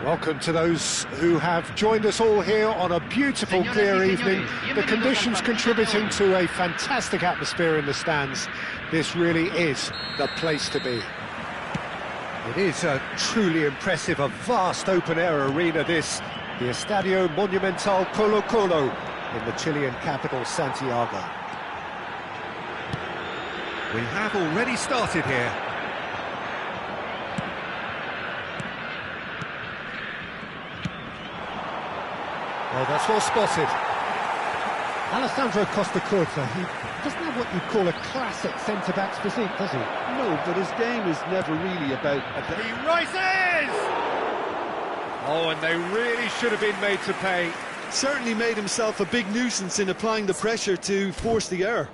Welcome to those who have joined us all here on a beautiful, clear evening. The conditions contributing to a fantastic atmosphere in the stands. This really is the place to be. It is a truly impressive, a vast open-air arena, this. The Estadio Monumental Colo Colo in the Chilean capital, Santiago. We have already started here. Oh, that's well spotted. Alessandro Costa Curta, he doesn't have what you'd call a classic centre-back's physique, does he? No, but his game is never really about... He rises! Oh, and they really should have been made to pay. Certainly made himself a big nuisance in applying the pressure to force the error.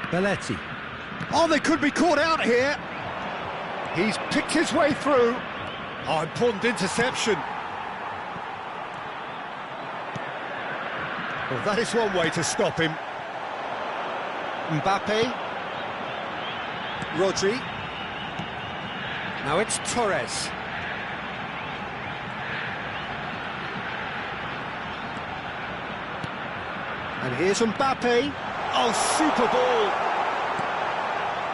Belletti. Oh, they could be caught out here. He's picked his way through. Oh, important interception. Well, that is one way to stop him. Mbappe. Rodri. Now it's Torres. And here's Mbappe. Oh, super ball!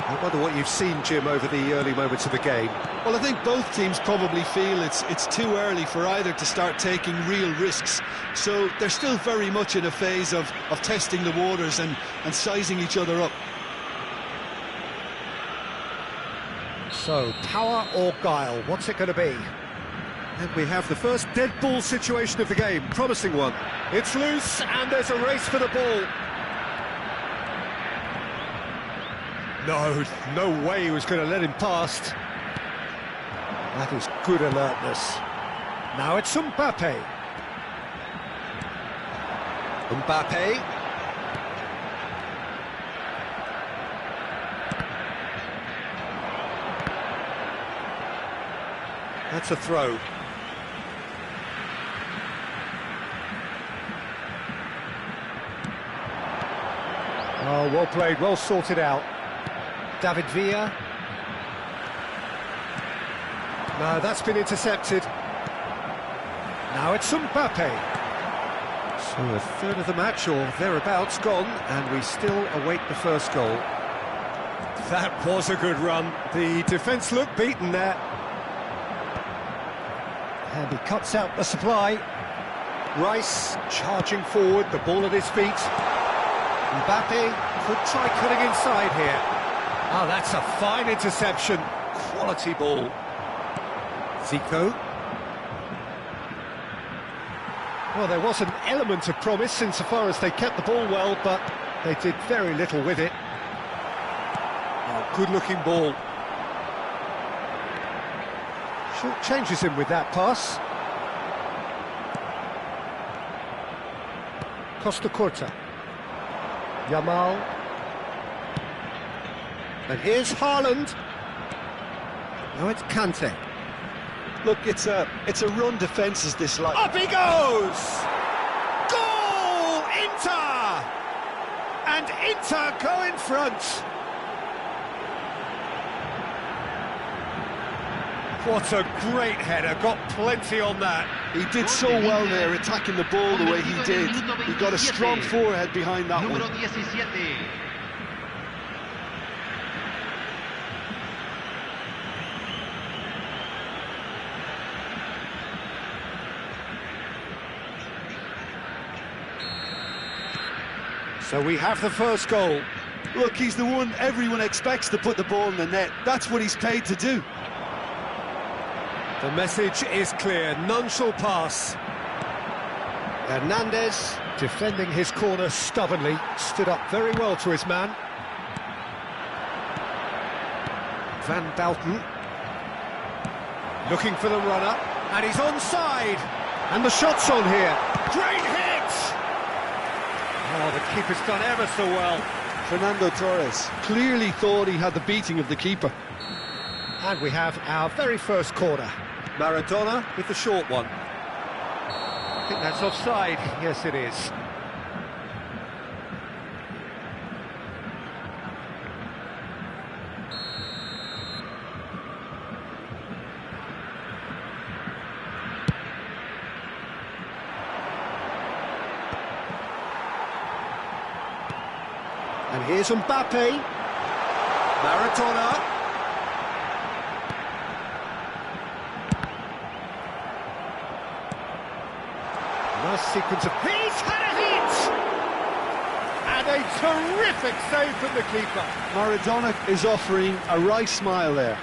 I wonder what you've seen, Jim, over the early moments of the game. Well, I think both teams probably feel it's too early for either to start taking real risks. So they're still very much in a phase of testing the waters and sizing each other up. So, power or guile, what's it going to be? And we have the first dead ball situation of the game, promising one. It's loose, and there's a race for the ball. No way he was going to let him past. That is good alertness. Now it's Mbappe. Mbappe. That's a throw. Oh, well played, well sorted out. David Villa. No, that's been intercepted. Now it's Mbappe. So a third of the match, or thereabouts, gone, and we still await the first goal. That was a good run. The defence looked beaten there. And he cuts out the supply. Rice charging forward, the ball at his feet. Mbappe could try cutting inside here. Oh, that's a fine interception. Quality ball. Zico. Well, there was an element of promise insofar as they kept the ball well, but they did very little with it. Oh, good-looking ball. Short changes him with that pass. Costa Curta. Yamal. And here's Haaland. Now it's Kante. Look, it's a run defence is this like. Up he goes! Goal! Inter! And Inter go in front. What a great header, got plenty on that. He did so well there, attacking the ball the way he did. He got a strong forehead behind that one. So we have the first goal. Look, he's the one everyone expects to put the ball in the net. That's what he's paid to do. The message is clear, none shall pass. Hernandez, defending his corner stubbornly, stood up very well to his man. Van Dalton, looking for the runner, and he's onside. And the shot's on here. Great hit! Oh, the keeper's done ever so well. Fernando Torres clearly thought he had the beating of the keeper. And we have our very first corner. Maradona with the short one. I think that's offside. Yes, it is. And here's Mbappe. Maradona. Nice sequence of... He's had a hit! And a terrific save from the keeper. Maradona is offering a wry smile there.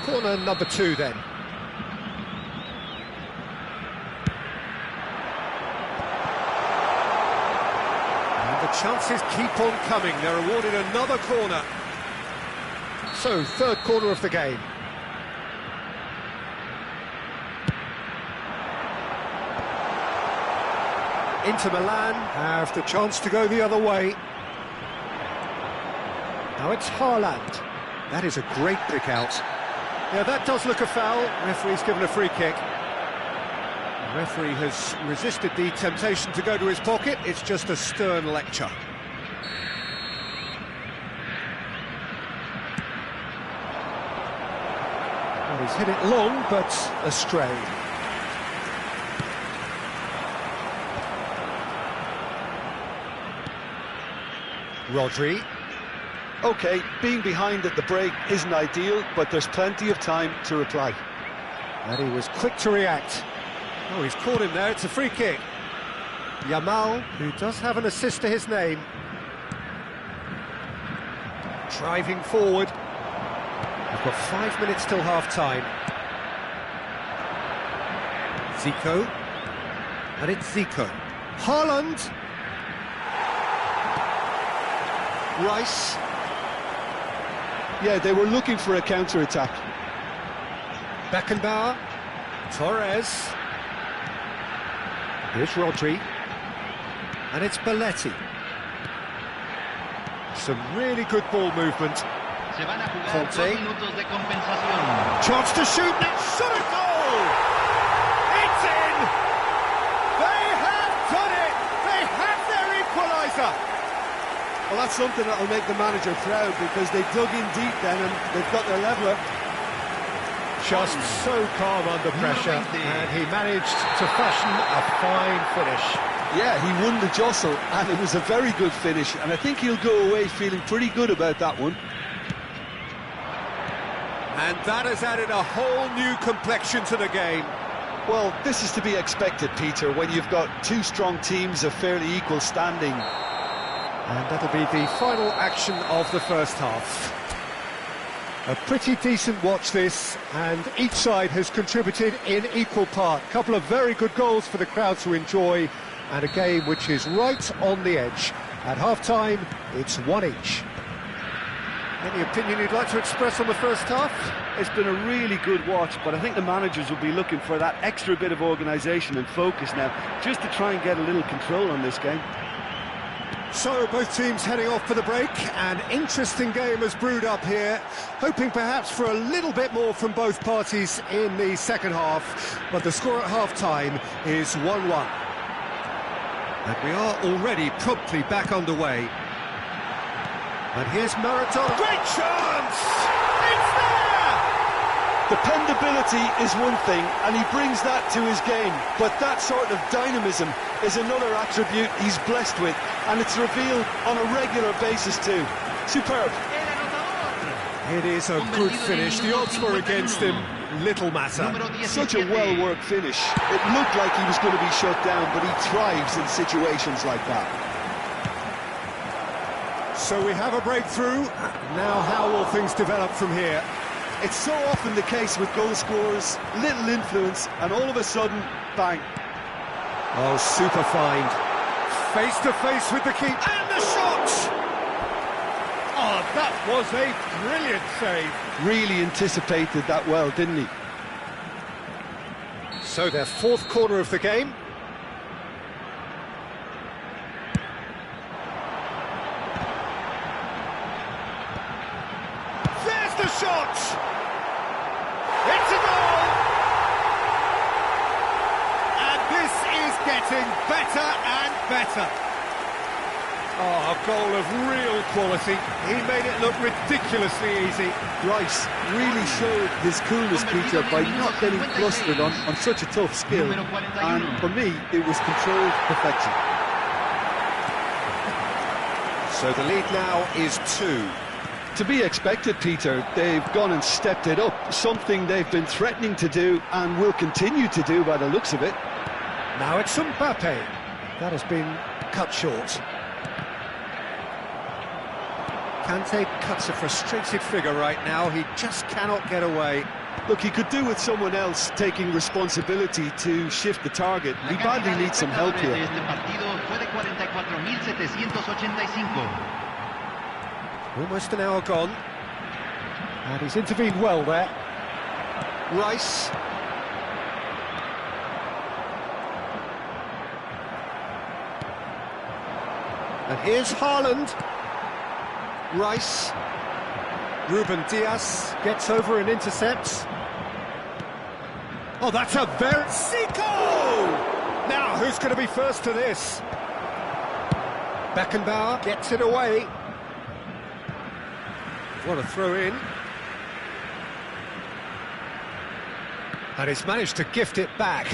Corner number 2 then. And the chances keep on coming. They're awarded another corner. So, third corner of the game. Inter Milan have the chance to go the other way. Now it's Haaland. That is a great pick out. Yeah, that does look a foul. Referee's given a free kick. The referee has resisted the temptation to go to his pocket. It's just a stern lecture. Well, he's hit it long, but astray. Rodri. OK, being behind at the break isn't ideal, but there's plenty of time to reply. And he was quick to react. Oh, he's caught him there, it's a free kick. Yamal, who does have an assist to his name. Driving forward. We've got 5 minutes till half-time. Zico. And it's Zico. Haaland. Rice. Yeah, they were looking for a counter-attack. Beckenbauer. Torres. Here's Rodri. And it's Belletti. Some really good ball movement. Conte. Chance to shoot next. Shot a goal! It's in! They have done it! They have their equaliser! Well, that's something that'll make the manager proud, because they dug in deep then and they've got their leveller. Just so calm under pressure, and he managed to fashion a fine finish. Yeah, he won the jostle, and it was a very good finish, and I think he'll go away feeling pretty good about that one. And that has added a whole new complexion to the game. Well, this is to be expected, Peter, when you've got two strong teams of fairly equal standing. And that'll be the final action of the first half. A pretty decent watch this, and each side has contributed in equal part. A couple of very good goals for the crowd to enjoy, and a game which is right on the edge. At half-time, it's 1 each. Any opinion you'd like to express on the first half? It's been a really good watch, but I think the managers will be looking for that extra bit of organisation and focus now, just to try and get a little control on this game. So, both teams heading off for the break. An interesting game has brewed up here, hoping perhaps for a little bit more from both parties in the second half, but the score at half-time is 1-1. And we are already promptly back underway. And here's Maradona. Great chance! It's there! Dependability is one thing, and he brings that to his game, but that sort of dynamism is another attribute he's blessed with, and it's revealed on a regular basis too. Superb. It is a good finish. The odds were against him. Little matter. Such a well-worked finish. It looked like he was going to be shut down, but he thrives in situations like that. So we have a breakthrough. Now how will things develop from here? It's so often the case with goal scorers, little influence, and all of a sudden, bang. Oh, super find. Face to face with the keeper. And the shot! Oh, that was a brilliant save. Really anticipated that well, didn't he? So their fourth corner of the game. There's the shot! It's a goal! And this is getting better and better. Oh, a goal of real quality. He made it look ridiculously easy. Rice really showed his coolness, Peter, by not getting flustered on such a tough skill. And for me, it was controlled perfection. So the lead now is 2. To be expected, Peter. They've gone and stepped it up, something they've been threatening to do and will continue to do by the looks of it. Now it's Mbappe. That has been cut short. Kante cuts a frustrated figure right now. He just cannot get away. Look, he could do with someone else taking responsibility to shift the target. He badly needs some help here. Almost an hour gone. And he's intervened well there. Rice. And here's Haaland. Rice. Ruben Diaz gets over and intercepts. Oh, that's a very... Zico! Now, who's going to be first to this? Beckenbauer gets it away. What a throw in. And he's managed to gift it back.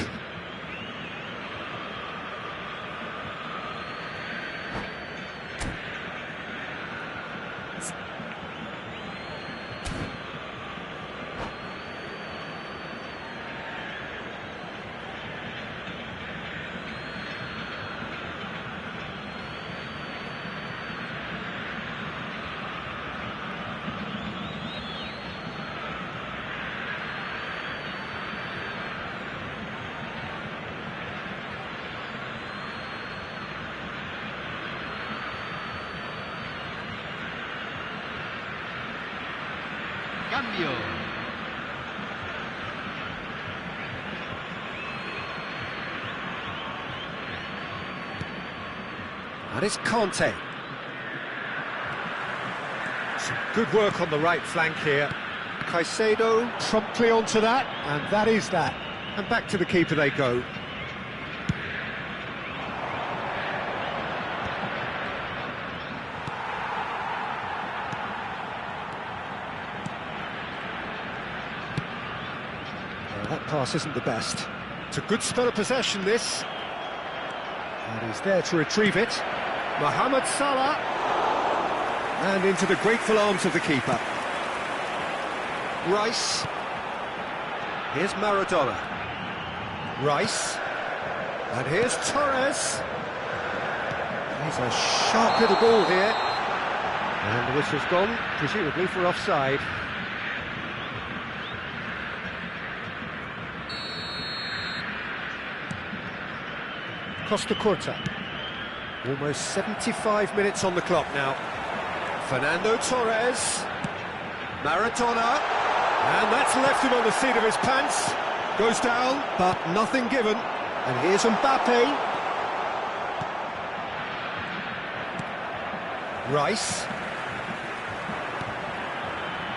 Cambio. And it's Kante. Some good work on the right flank here. Caicedo promptly onto that, and that is that. And back to the keeper they go. That pass isn't the best. It's a good spell of possession, this. And he's there to retrieve it. Mohamed Salah. And into the grateful arms of the keeper. Rice. Here's Maradona. Rice. And here's Torres. He's a sharp little ball here. And the whistle's gone, presumably for offside. Costa Curta. Almost 75 minutes on the clock now. Fernando Torres. Maradona. And that's left him on the seat of his pants. Goes down, but nothing given. And here's Mbappe. Rice.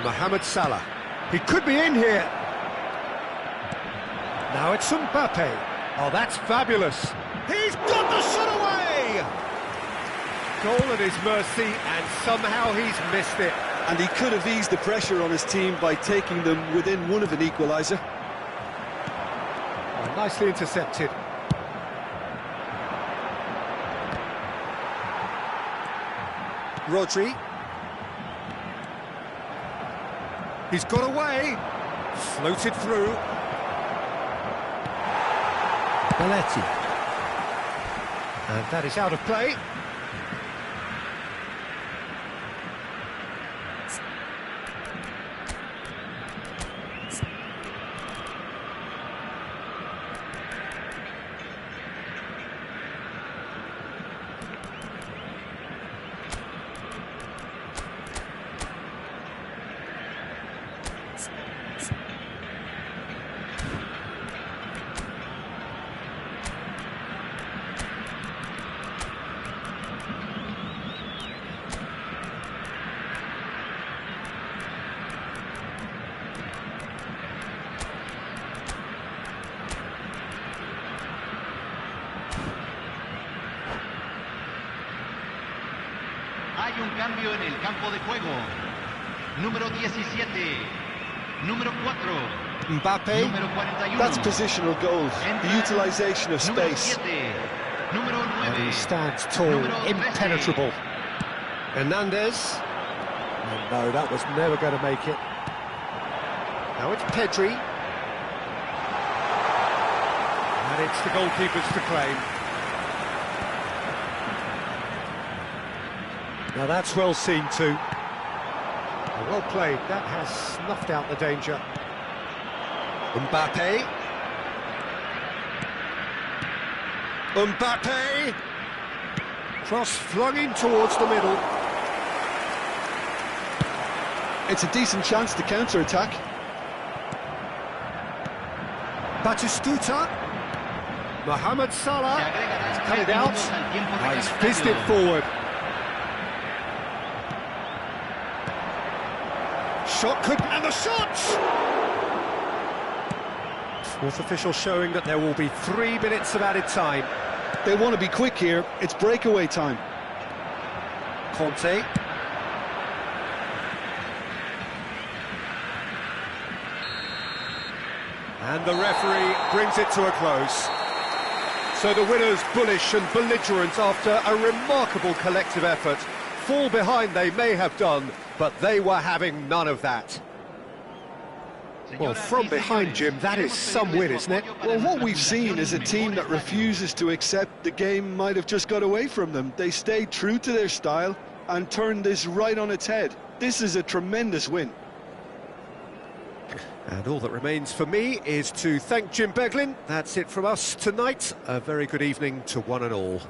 Mohamed Salah. He could be in here. Now it's Mbappe. Oh, that's fabulous. He's got the shot away! Goal at his mercy, and somehow he's missed it. And he could have eased the pressure on his team by taking them within one of an equaliser. Oh, nicely intercepted. Rodri. He's got away. Floated through. Belletti. And that is out of play. Hay un cambio en el campo de juego. Número 17, número 4, Mbappe. número 41. That's positional goals, the utilisation of Número space. 7, número And 9. he stands tall, Número 13. impenetrable. Hernandez. And no, that was never going to make it. Now it's Pedri. And it's the goalkeepers to claim. Now that's well seen too. Well played, that has snuffed out the danger. Mbappe. Mbappe! Cross flung in towards the middle. It's a decent chance to counter-attack. Batistuta. Mohamed Salah. Se agregarán Cut 3 it out. minutos al tiempo Oh, he's reglamentario. fizzed it forward. Shot could... and the shot! Fourth official showing that there will be 3 minutes of added time. They want to be quick here. It's breakaway time. Conte. And the referee brings it to a close. So the winners, bullish and belligerent after a remarkable collective effort. Fall behind they may have done, but they were having none of that. Well, from behind, Jim, that is some win, isn't it? Well, what we've seen is a team that refuses to accept the game might have just got away from them. They stayed true to their style and turned this right on its head. This is a tremendous win. And all that remains for me is to thank Jim Beglin. That's it from us tonight. A very good evening to one and all.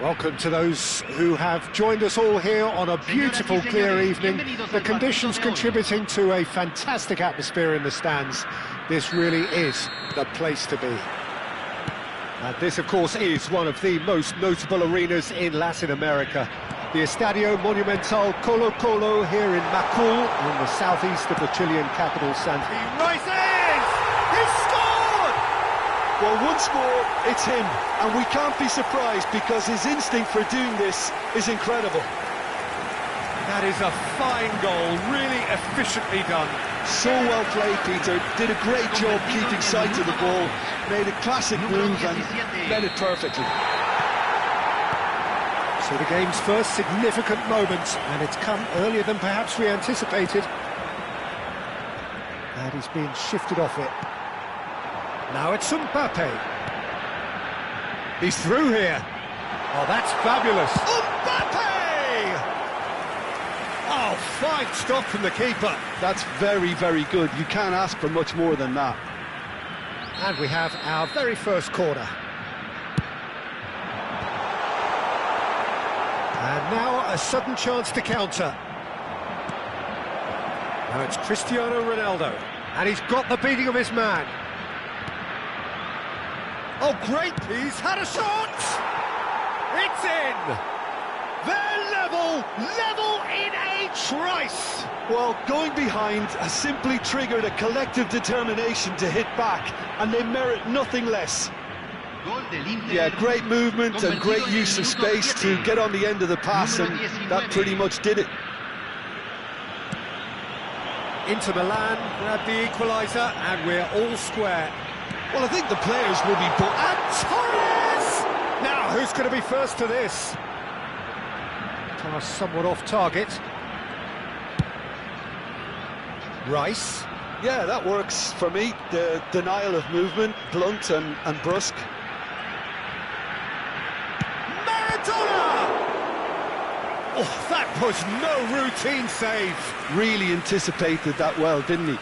Welcome to those who have joined us all here on a beautiful, clear evening. The conditions contributing to a fantastic atmosphere in the stands. This really is the place to be. And this, of course, is one of the most notable arenas in Latin America. The Estadio Monumental Colo Colo here in Macul, in the southeast of the Chilean capital, Santiago. He rises! He's scored! Well, once more, it's him, and we can't be surprised because his instinct for doing this is incredible. That is a fine goal, really efficiently done. So well played, Peter. Did a great job keeping sight of the ball, made a classic move and led it perfectly. So the game's first significant moment, and it's come earlier than perhaps we anticipated. And he's being shifted off it. Now it's Mbappe. He's through here. Oh, that's fabulous. Mbappe! Oh, fine stop from the keeper. That's very, very good. You can't ask for much more than that. And we have our very first corner. And now a sudden chance to counter. Now it's Cristiano Ronaldo. And he's got the beating of his man. Oh, great, he's had a shot! It's in! They're level in a trice! Well, going behind has simply triggered a collective determination to hit back, and they merit nothing less. Yeah, great movement and great use of space to get on the end of the pass, and that pretty much did it. Inter Milan grab the equaliser, and we're all square. Well, I think the players will be... And Torres! Now, who's going to be first to this? Pass somewhat off target. Rice. Yeah, that works for me. The denial of movement, blunt and brusque. Oh, that was no routine save. Really anticipated that well, didn't he?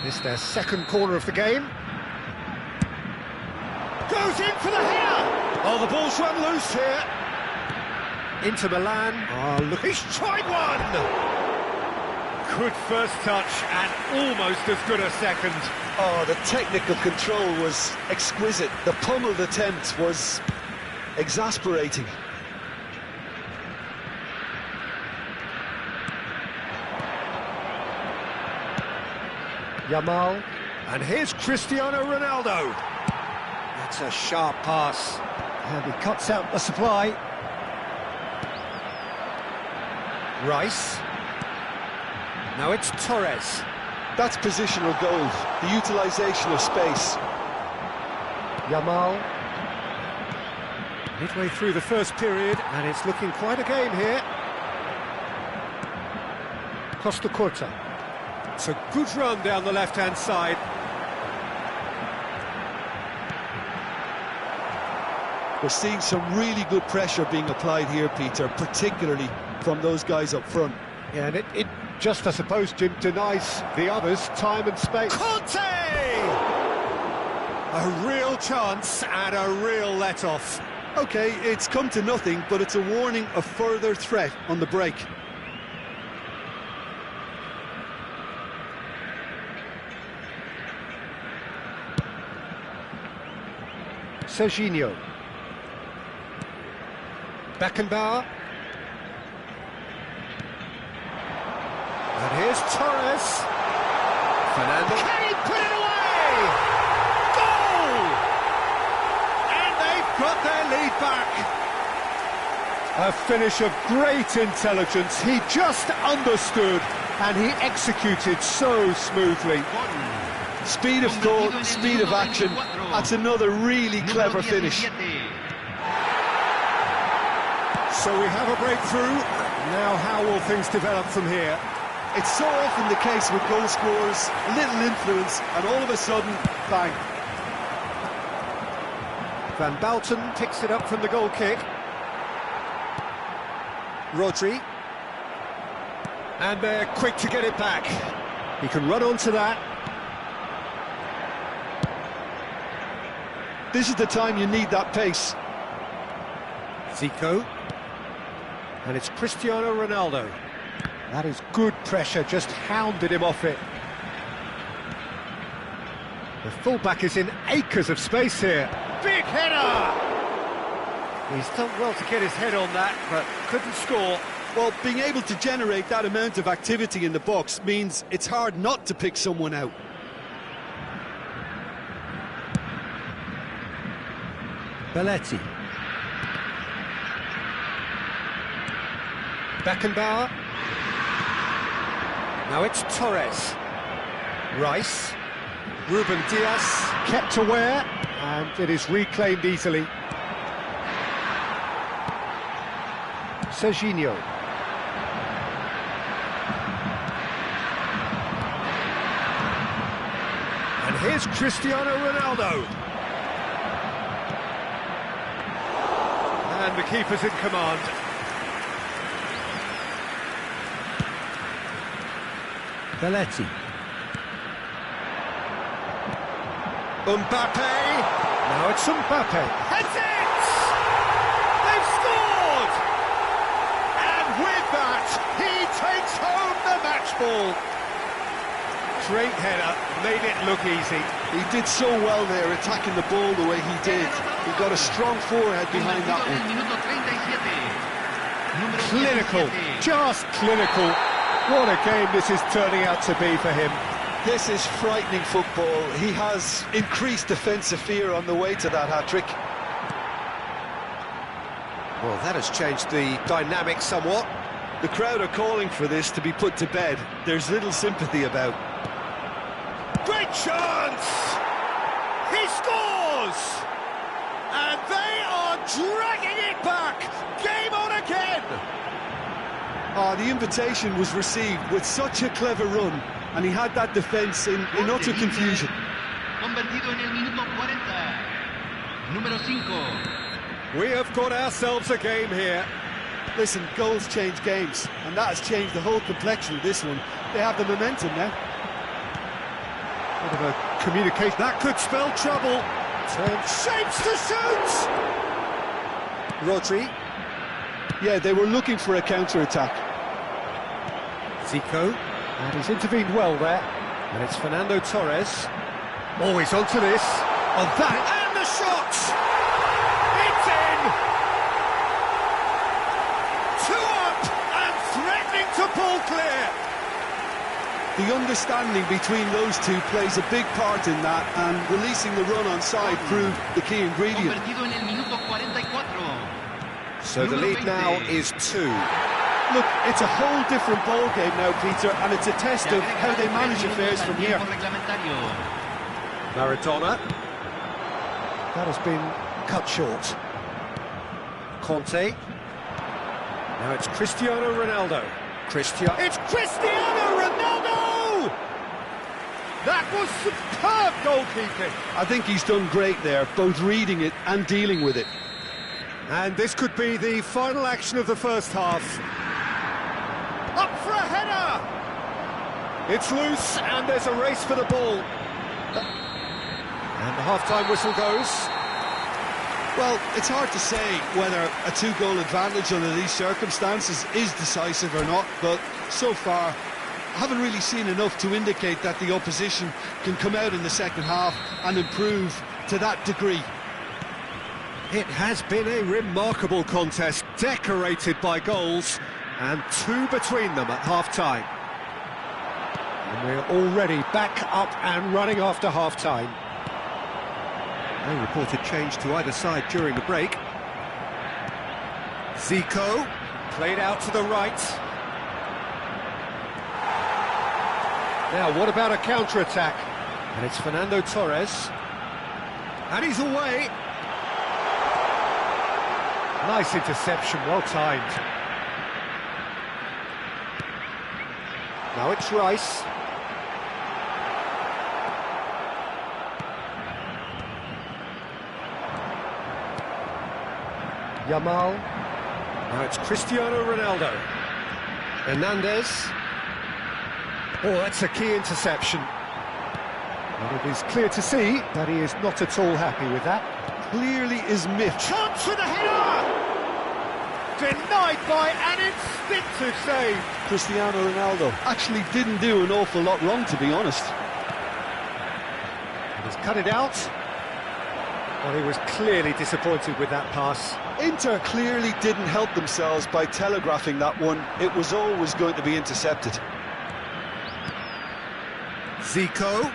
This is their second corner of the game. Goes in for the header! Oh, the ball's run loose here. Inter Milan. Oh, look, he's tried one! Good first touch and almost as good a second. Oh, the technical control was exquisite. The pummeled attempt was exasperating. Yamal, and here's Cristiano Ronaldo. That's a sharp pass, and he cuts out the supply. Rice. Now it's Torres. That's positional goal, the utilisation of space. Yamal. Midway through the first period, and it's looking quite a game here. Costa Curta. It's a good run down the left-hand side. We're seeing some really good pressure being applied here, Peter, particularly from those guys up front. Yeah, and it just, I suppose, Jim, denies the others time and space. Conte! A real chance and a real let-off. OK, it's come to nothing, but it's a warning of further threat on the break. Serginho. Beckenbauer. And here's Torres. Fernando. Can he put it away? Goal! And they've got their lead back. A finish of great intelligence. He just understood and he executed so smoothly. Speed of thought, speed of action. That's another really clever finish. So we have a breakthrough. Now how will things develop from here? It's so often the case with goal scorers, a little influence, and all of a sudden, bang. Van Balten picks it up from the goal kick. Rodri. And they're quick to get it back. He can run onto that. This is the time you need that pace. Zico. And it's Cristiano Ronaldo. That is good pressure, just hounded him off it. The fullback is in acres of space here. Big header! He's done well to get his head on that, but couldn't score. Well, being able to generate that amount of activity in the box means it's hard not to pick someone out. Belletti. Beckenbauer. Now it's Torres. Rice. Ruben Diaz kept aware, and it is reclaimed easily. Serginho. And here's Cristiano Ronaldo. And the keeper's in command. Belletti. Mbappe. Now it's Mbappe. Heads it! They've scored! And with that, he takes home the match ball. Great header, made it look easy. He did so well there, attacking the ball the way he did. He got a strong forehead behind that one. Clinical, just clinical. What a game this is turning out to be for him. This is frightening football. He has increased defensive fear on the way to that hat-trick. Well, that has changed the dynamic somewhat. The crowd are calling for this to be put to bed. There's little sympathy about. Great chance! He scores! And they are dragging it back! Game on again! The invitation was received with such a clever run, and he had that defence in utter confusion. Convertido en el minuto 40. Número 5. We have got ourselves a game here. Listen, goals change games, and that has changed the whole complexion of this one. They have the momentum now. Bit of a communication. That could spell trouble. Turn shapes to shoot! Rodri. Yeah, they were looking for a counter-attack. Zico. And he's intervened well there. And it's Fernando Torres. Always onto this. On that. And the shot! It's in! 2 up and threatening to pull clear. The understanding between those two plays a big part in that, and releasing the run on side proved the key ingredient. Convertido en el minuto 44. So the lead now is 2. Look, it's a whole different ball game now, Peter, and it's a test of how they manage affairs from here. Maradona. That has been cut short. Conte. Now it's Cristiano Ronaldo. It's Cristiano Ronaldo! That was superb goalkeeping. I think he's done great there, both reading it and dealing with it. And this could be the final action of the first half. Up for a header! It's loose, and there's a race for the ball. And the half-time whistle goes. Well, it's hard to say whether a 2-goal advantage under these circumstances is decisive or not, but so far, I haven't really seen enough to indicate that the opposition can come out in the second half and improve to that degree. It has been a remarkable contest, decorated by goals, and 2 between them at half-time. And we're already back up and running after half-time. No reported change to either side during the break. Zico, played out to the right. Now, what about a counter-attack? And it's Fernando Torres. And he's away. Nice interception, well timed. Now it's Rice. Yamal. Now it's Cristiano Ronaldo. Hernandez. Oh, that's a key interception. And it is clear to see that he is not at all happy with that. Clearly is miffed. Chance for the header! Denied by an instinctive save. Cristiano Ronaldo actually didn't do an awful lot wrong, to be honest. He's cut it out. Well, he was clearly disappointed with that pass. Inter clearly didn't help themselves by telegraphing that one. It was always going to be intercepted. Zico.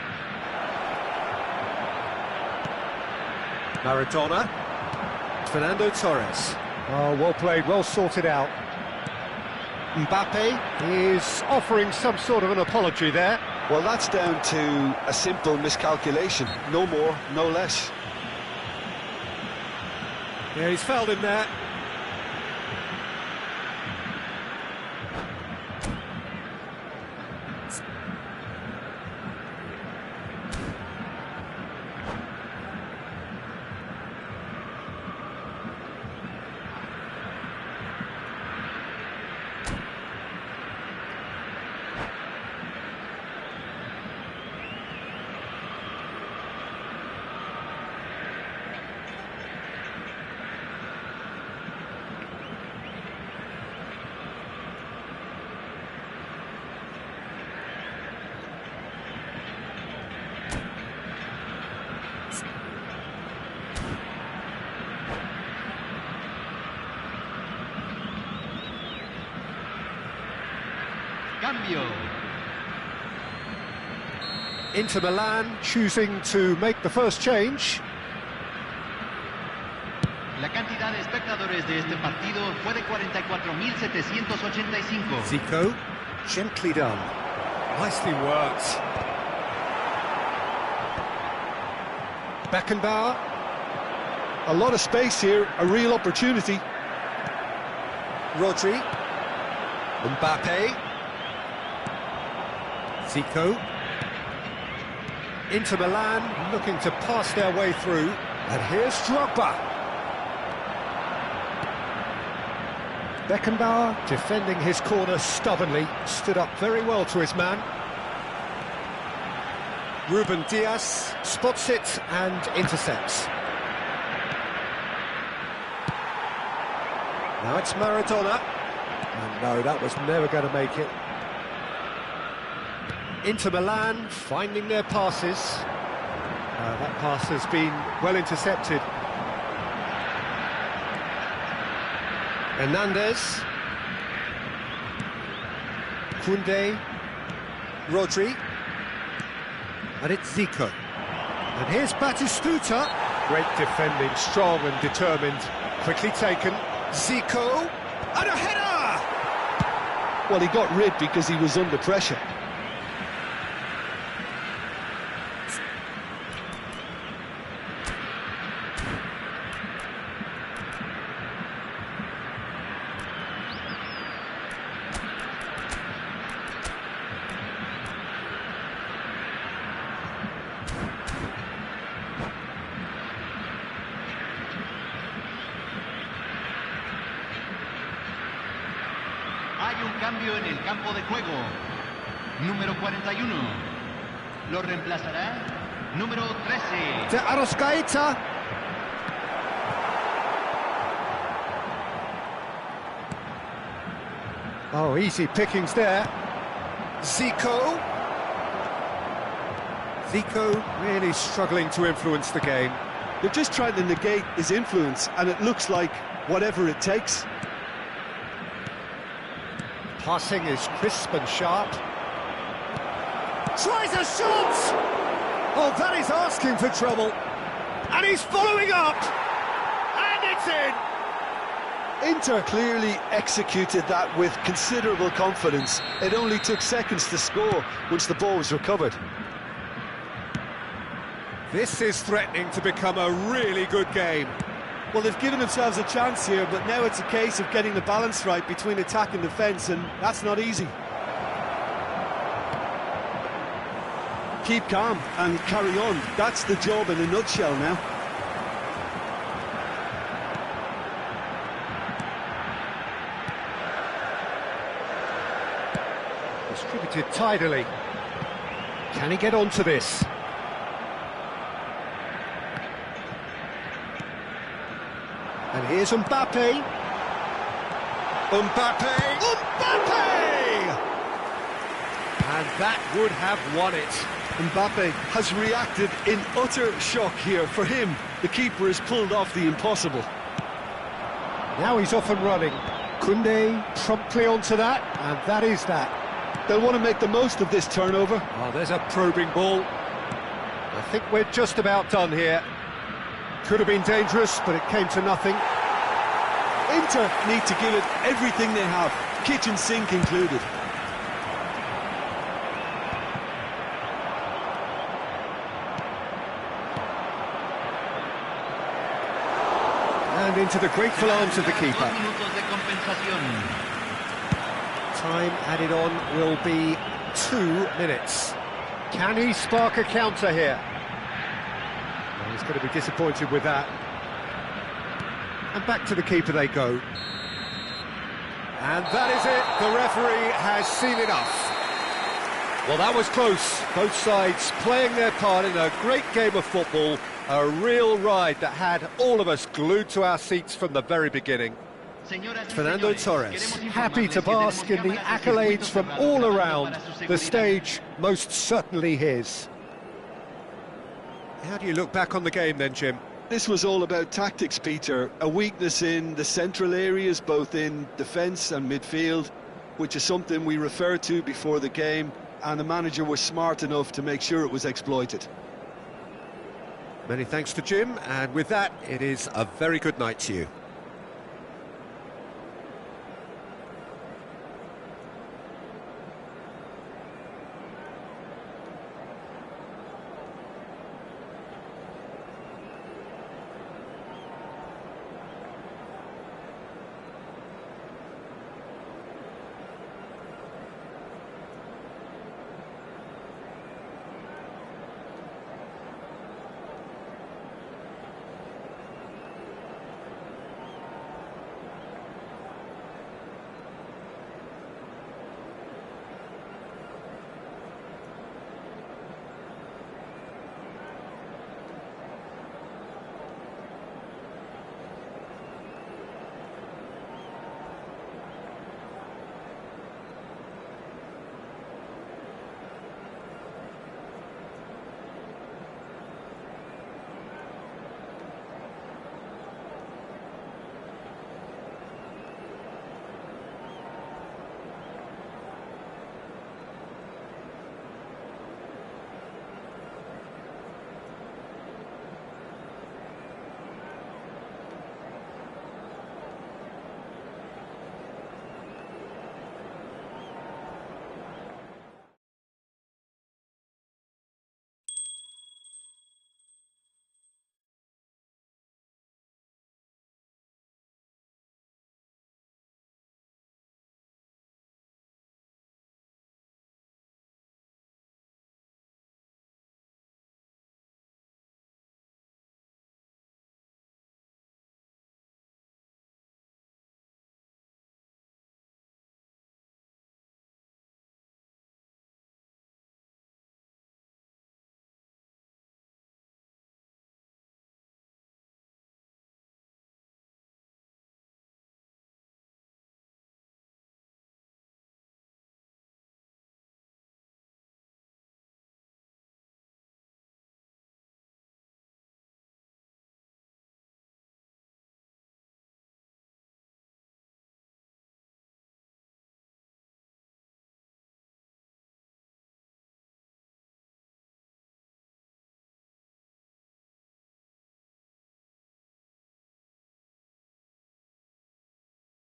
Maradona. Fernando Torres. Oh, well played, well sorted out. Mbappe is offering some sort of an apology there. Well, that's down to a simple miscalculation. No more, no less. Yeah, he's fouled him there. Cambio. Inter Milan choosing to make the first change. La cantidad de espectadores de este partido fue de 44.785. Zico, gently done. Nicely worked. Beckenbauer. A lot of space here, a real opportunity. Rodri. Mbappe. Zico. Inter Milan looking to pass their way through. And here's Drogba. Beckenbauer defending his corner stubbornly. Stood up very well to his man. Ruben Dias spots it and intercepts. Now it's Maradona. And no, that was never going to make it. Inter Milan finding their passes. That pass has been well intercepted. Hernandez. Koundé. Rodri. And it's Zico. And here's Batistuta. Great defending, strong and determined. Quickly taken. Zico. And a header! Well, he got rid because he was under pressure. Hay un cambio en el campo de juego. Número 41. Lo reemplazará número 13. De Arrascaeta. Oh, easy pickings there. Zico. Zico really struggling to influence the game. They're just trying to negate his influence, and it looks like whatever it takes. Passing is crisp and sharp. Tries a shot! Oh, that is asking for trouble. And he's following up! And it's in! Inter clearly executed that with considerable confidence. It only took seconds to score once the ball was recovered. This is threatening to become a really good game. Well, they've given themselves a chance here, but now it's a case of getting the balance right between attack and defence, and that's not easy. Keep calm and carry on. That's the job in a nutshell now. Distributed tidily. Can he get onto this? And here's Mbappe. Mbappe! And that would have won it. Mbappe has reacted in utter shock here. For him, the keeper has pulled off the impossible. Now he's off and running. Koundé promptly onto that, and that is that. They'll want to make the most of this turnover. Oh, there's a probing ball. I think we're just about done here. Could have been dangerous, but it came to nothing. Inter need to give it everything they have, kitchen sink included. And into the grateful arms of the keeper. Time added on will be 2 minutes. Can he spark a counter here? Well, he's going to be disappointed with that. And back to the keeper they go. And that is it. The referee has seen enough. Well, that was close. Both sides playing their part in a great game of football. A real ride that had all of us glued to our seats from the very beginning. Fernando Torres, happy to bask in the accolades from all around. The stage most certainly his. How do you look back on the game then, Jim? This was all about tactics, Peter. A weakness in the central areas, both in defence and midfield, which is something we referred to before the game, and the manager was smart enough to make sure it was exploited. Many thanks to Jim, and with that, it is a very good night to you.